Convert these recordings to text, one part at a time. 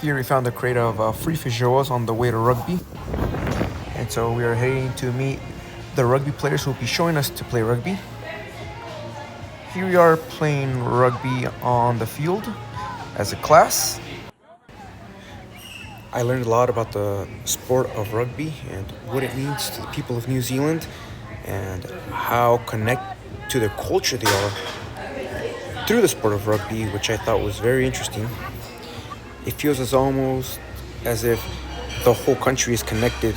Here we found a crate of free feijoas on the way to rugby. And so we are heading to meet the rugby players who will be showing us to play rugby. Here we are playing rugby on the field as a class. I learned a lot about the sport of rugby and what it means to the people of New Zealand and how connected to their culture they are through the sport of rugby, which I thought was very interesting. It feels almost as if the whole country is connected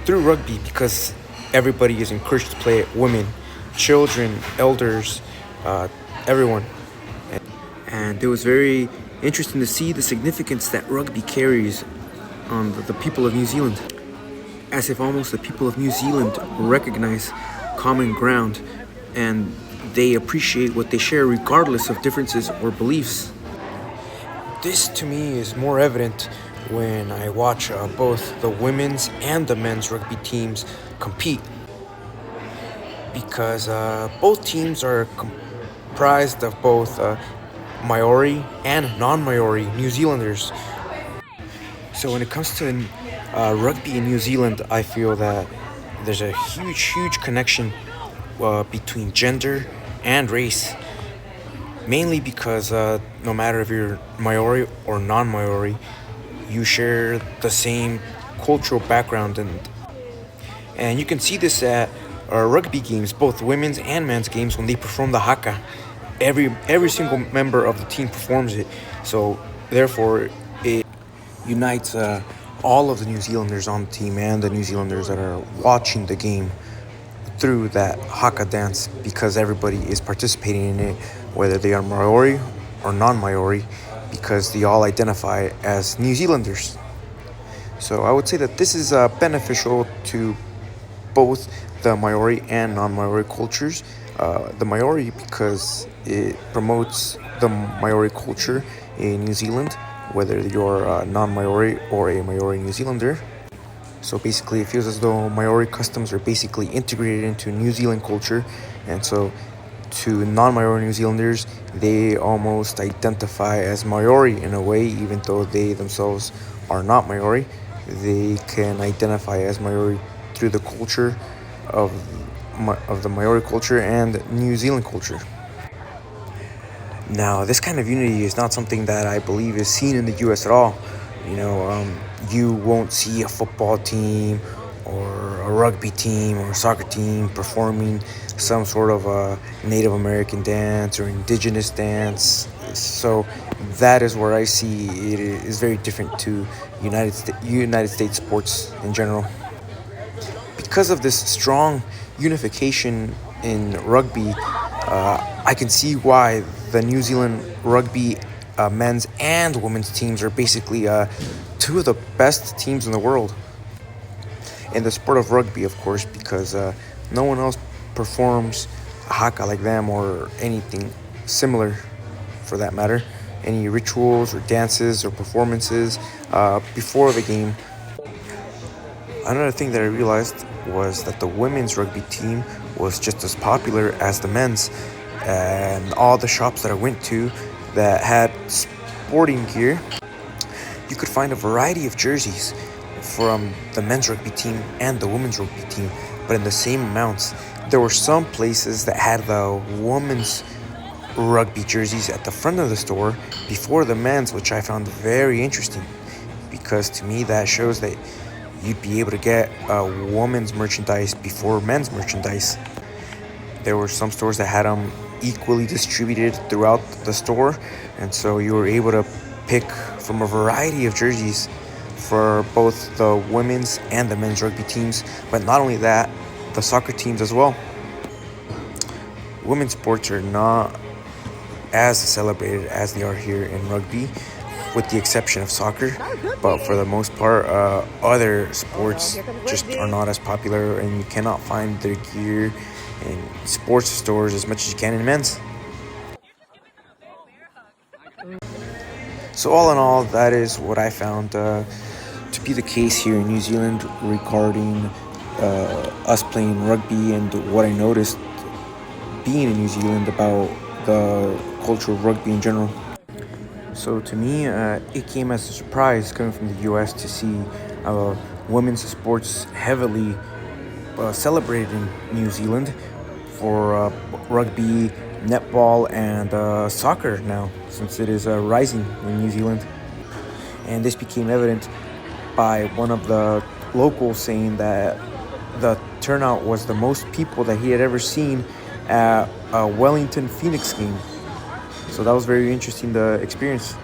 through rugby because everybody is encouraged to play it. Women, children, elders, everyone. And it was very interesting to see the significance that rugby carries on the people of New Zealand. As if almost the people of New Zealand recognize common ground and they appreciate what they share regardless of differences or beliefs. This to me is more evident when I watch both the women's and the men's rugby teams compete, because both teams are comprised of both Maori and non-Maori New Zealanders. So when it comes to rugby in New Zealand, I feel that there's a huge connection between gender and race. Mainly because no matter if you're Maori or non-Maori, you share the same cultural background, and you can see this at rugby games, both women's and men's games, when they perform the haka. Every single member of the team performs it, so therefore it unites all of the New Zealanders on the team and the New Zealanders that are watching the game through that haka dance, because everybody is participating in it, whether they are Maori or non-Maori, because they all identify as New Zealanders. So I would say that this is beneficial to both the Maori and non-Maori cultures. The Maori because it promotes the Maori culture in New Zealand, whether you're non-Maori or a Maori New Zealander. So basically it feels as though Maori customs are basically integrated into New Zealand culture, and so to non-Maori New Zealanders, they almost identify as Maori in a way, even though they themselves are not Maori. They can identify as Maori through the culture of the Maori culture and New Zealand culture. Now, this kind of unity is not something that I believe is seen in the U.S. at all. You won't see a football team or a rugby team or a soccer team performing some sort of a Native American dance or indigenous dance. So that is where I see it is very different to United States sports in general. Because of this strong unification in rugby, I can see why the New Zealand rugby men's and women's teams are basically two of the best teams in the world in the sport of rugby, of course, because no one else performs haka like them or anything similar for that matter, any rituals or dances or performances before the game. Another thing that I realized was that the women's rugby team was just as popular as the men's, and all the shops that I went to that had sporting gear, you could find a variety of jerseys from the men's rugby team and the women's rugby team, but in the same amounts. There were some places that had the women's rugby jerseys at the front of the store before the men's, which I found very interesting, because to me that shows that you'd be able to get women's merchandise before men's merchandise. There were some stores that had them equally distributed throughout the store, and so you were able to pick from a variety of jerseys for both the women's and the men's rugby teams, but not only that, the soccer teams as well. Women's sports are not as celebrated as they are here in rugby, with the exception of soccer, but for the most part, other sports just are not as popular, and you cannot find their gear in sports stores as much as you can in men's. So all in all, that is what I found to be the case here in New Zealand regarding us playing rugby, and what I noticed being in New Zealand about the culture of rugby in general. So to me, it came as a surprise coming from the U.S. to see women's sports heavily celebrated in New Zealand for rugby, netball, and soccer now, since it is rising in New Zealand. And this became evident by one of the locals saying that the turnout was the most people that he had ever seen at a Wellington Phoenix game. So that was very interesting to experience.